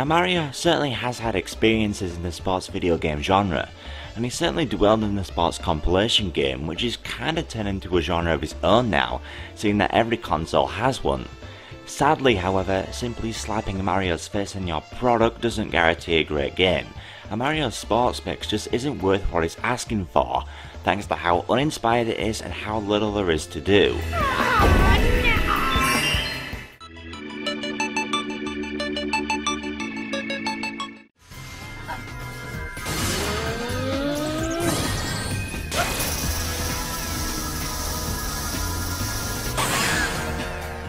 Now Mario certainly has had experiences in the sports video game genre, and he certainly dwelled in the sports compilation game, which is kinda turned into a genre of his own now, seeing that every console has one. Sadly, however, simply slapping Mario's face on your product doesn't guarantee a great game, and Mario's sports mix just isn't worth what it's asking for, thanks to how uninspired it is and how little there is to do.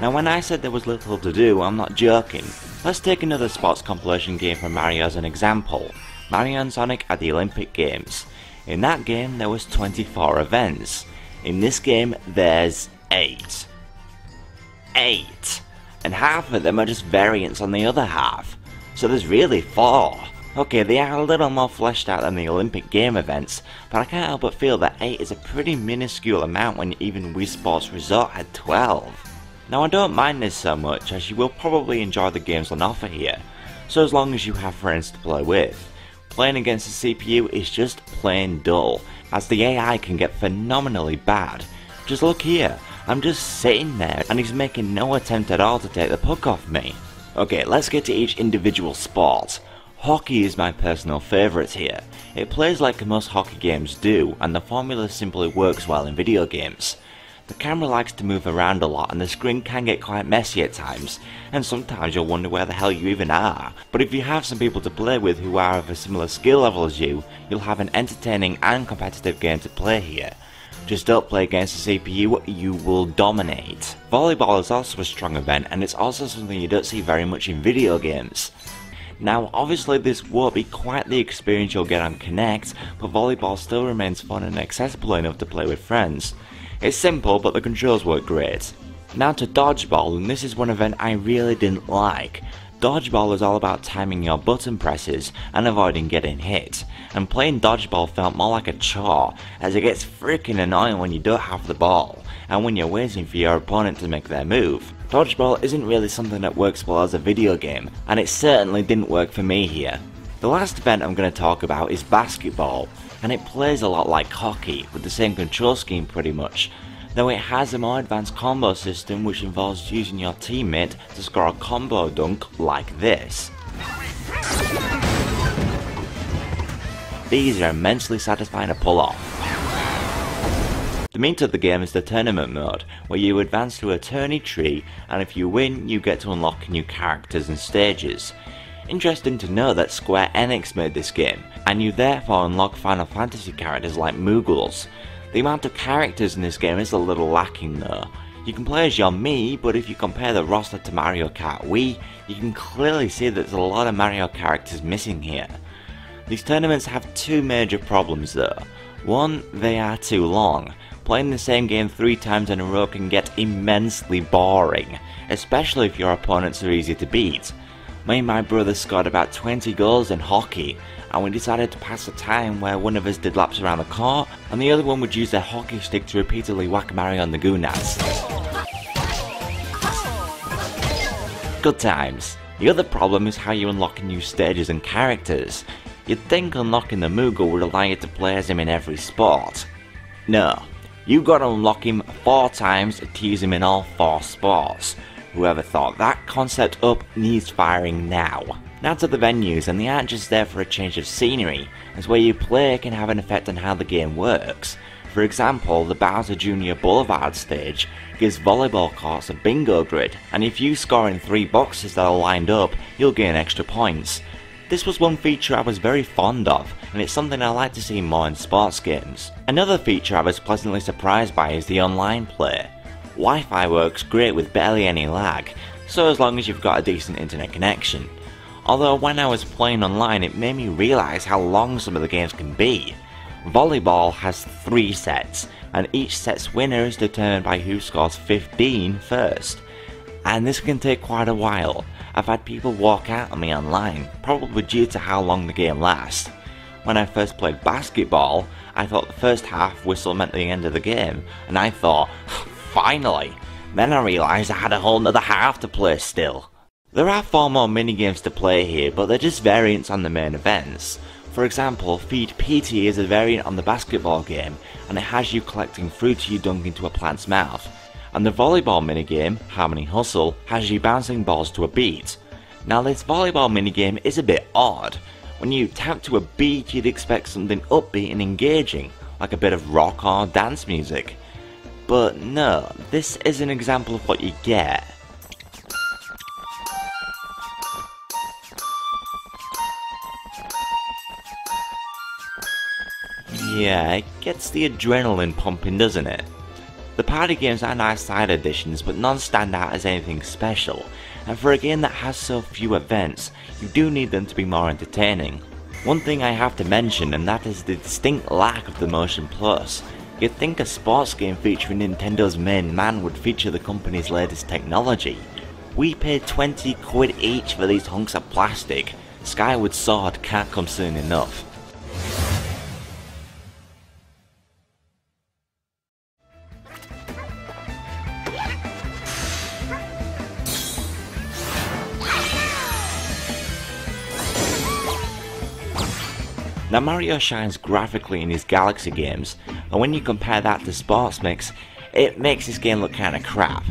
Now when I said there was little to do, I'm not joking. Let's take another sports compilation game from Mario as an example. Mario and Sonic at the Olympic Games. In that game there was 24 events. In this game there's 8. 8! And half of them are just variants on the other half. So there's really 4. Okay, they are a little more fleshed out than the Olympic game events, but I can't help but feel that 8 is a pretty minuscule amount when even Wii Sports Resort had 12. Now I don't mind this so much, as you will probably enjoy the games on offer here, so as long as you have friends to play with. Playing against the CPU is just plain dull, as the AI can get phenomenally bad. Just look here, I'm just sitting there and he's making no attempt at all to take the puck off me. Okay, let's get to each individual sport. Hockey is my personal favourite here. It plays like most hockey games do, and the formula simply works well in video games. The camera likes to move around a lot and the screen can get quite messy at times, and sometimes you'll wonder where the hell you even are. But if you have some people to play with who are of a similar skill level as you, you'll have an entertaining and competitive game to play here. Just don't play against the CPU, you will dominate. Volleyball is also a strong event, and it's also something you don't see very much in video games. Now obviously this won't be quite the experience you'll get on Kinect, but volleyball still remains fun and accessible enough to play with friends. It's simple, but the controls work great. Now to dodgeball, and this is one event I really didn't like. Dodgeball is all about timing your button presses and avoiding getting hit, and playing dodgeball felt more like a chore, as it gets freaking annoying when you don't have the ball, and when you're waiting for your opponent to make their move. Dodgeball isn't really something that works well as a video game, and it certainly didn't work for me here. The last event I'm going to talk about is basketball, and it plays a lot like hockey, with the same control scheme pretty much, though it has a more advanced combo system which involves using your teammate to score a combo dunk like this. These are immensely satisfying to pull off. The meat of the game is the tournament mode, where you advance through a tourney tree, and if you win you get to unlock new characters and stages. Interesting to know that Square Enix made this game, and you therefore unlock Final Fantasy characters like Moogles. The amount of characters in this game is a little lacking though. You can play as your Mii, but if you compare the roster to Mario Kart Wii, you can clearly see that there's a lot of Mario characters missing here. These tournaments have two major problems though. One, they are too long. Playing the same game 3 times in a row can get immensely boring, especially if your opponents are easy to beat. Me and my brother scored about 20 goals in hockey, and we decided to pass the time where one of us did laps around the court, and the other one would use their hockey stick to repeatedly whack Mario on the goonaz. Good times. The other problem is how you unlock new stages and characters. You'd think unlocking the Moogle would allow you to play as him in every sport. No, you've got to unlock him 4 times to use him in all 4 sports. Whoever thought that concept up needs firing now. Now to the venues, and they aren't just there for a change of scenery, as where you play can have an effect on how the game works. For example, the Bowser Jr. Boulevard stage gives volleyball courts a bingo grid, and if you score in 3 boxes that are lined up, you'll gain extra points. This was one feature I was very fond of, and it's something I like to see more in sports games. Another feature I was pleasantly surprised by is the online play. Wi-Fi works great with barely any lag, so as long as you've got a decent internet connection. Although when I was playing online it made me realise how long some of the games can be. Volleyball has 3 sets, and each set's winner is determined by who scores 15 first. And this can take quite a while. I've had people walk out on me online, probably due to how long the game lasts. When I first played basketball, I thought the first half whistle meant the end of the game, and I thought, finally! Then I realised I had a whole nother half to play still. There are 4 more minigames to play here, but they're just variants on the main events. For example, Feed PT is a variant on the basketball game, and it has you collecting fruit you dunk into a plant's mouth. And the volleyball minigame, Harmony Hustle, has you bouncing balls to a beat. Now this volleyball minigame is a bit odd. When you tap to a beat, you'd expect something upbeat and engaging, like a bit of rock or dance music. But no, this is an example of what you get. Yeah, it gets the adrenaline pumping, doesn't it? The party games are nice side additions, but none stand out as anything special, and for a game that has so few events, you do need them to be more entertaining. One thing I have to mention, and that is the distinct lack of the Motion Plus. You'd think a sports game featuring Nintendo's main man would feature the company's latest technology. We paid 20 quid each for these hunks of plastic. Skyward Sword can't come soon enough. Now Mario shines graphically in his Galaxy games, and when you compare that to Sports Mix, it makes this game look kinda crap.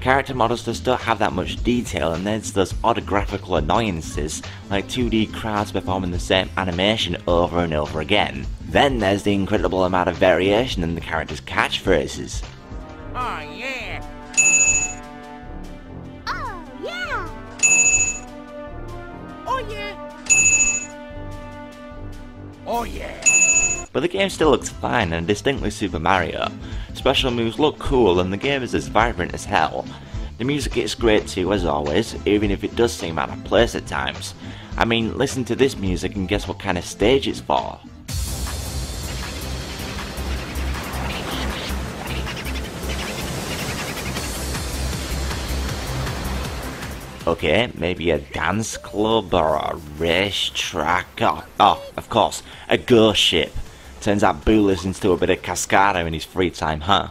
Character models just don't have that much detail, and there's those odd graphical annoyances like 2D crowds performing the same animation over and over again. Then there's the incredible amount of variation in the characters' catchphrases. Oh yeah! Oh yeah! Oh yeah! Oh yeah! But the game still looks fine and distinctly Super Mario. Special moves look cool and the game is as vibrant as hell. The music is great too, as always, even if it does seem out of place at times. I mean, listen to this music and guess what kind of stage it's for. Okay, maybe a dance club or a racetrack. Oh, of course, a ghost ship. Turns out Boo listens to a bit of Cascada in his free time, huh?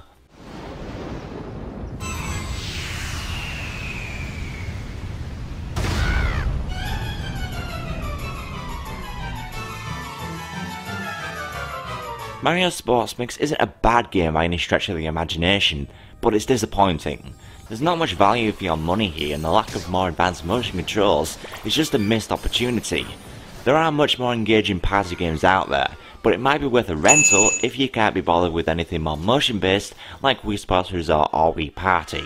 Mario Sports Mix isn't a bad game by any stretch of the imagination, but it's disappointing. There's not much value for your money here, and the lack of more advanced motion controls is just a missed opportunity. There are much more engaging party games out there, but it might be worth a rental if you can't be bothered with anything more motion based like Wii Sports Resort or Wii Party.